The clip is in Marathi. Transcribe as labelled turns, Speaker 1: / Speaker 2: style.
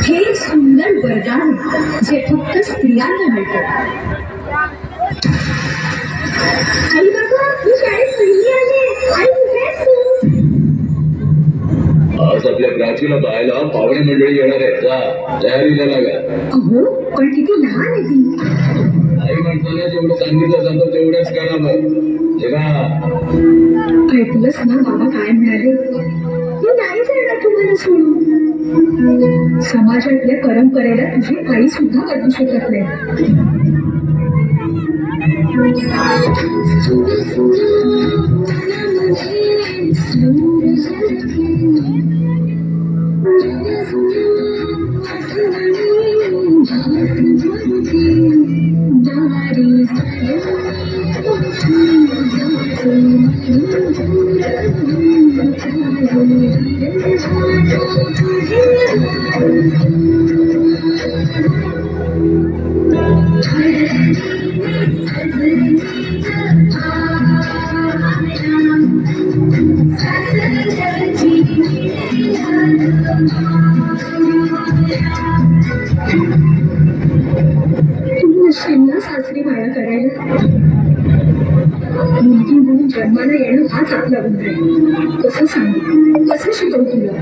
Speaker 1: हे सुंदर वरदान जे फक्त स्त्रियांना मिळतं. आई बाबा, मी शाळेत पहिली आले. आई कुठे आहेस तू?
Speaker 2: आज आपल्या प्राचीला पाहायला पाहुणे मंडळी येणार आहे. जा तयारीला लागा.
Speaker 1: अहो, पण किती लहान आहे ती.
Speaker 2: आई माणसाला जेवढं सांगितलं जातं तेवढंच करावं. तेव्हा
Speaker 1: ऐकलंस ना बाबा काय म्हणाले? मी नाही जाणार तुम्हाला सोडून. समाजातल्या परंपरेला तुझी आई सुद्धा बदलू शकत नाही. सासरी माया करायला मुलगी म्हणून जन्माला येणं हाच आपला गुण आहे. कसं सांगू, कसं शिकवू तुला?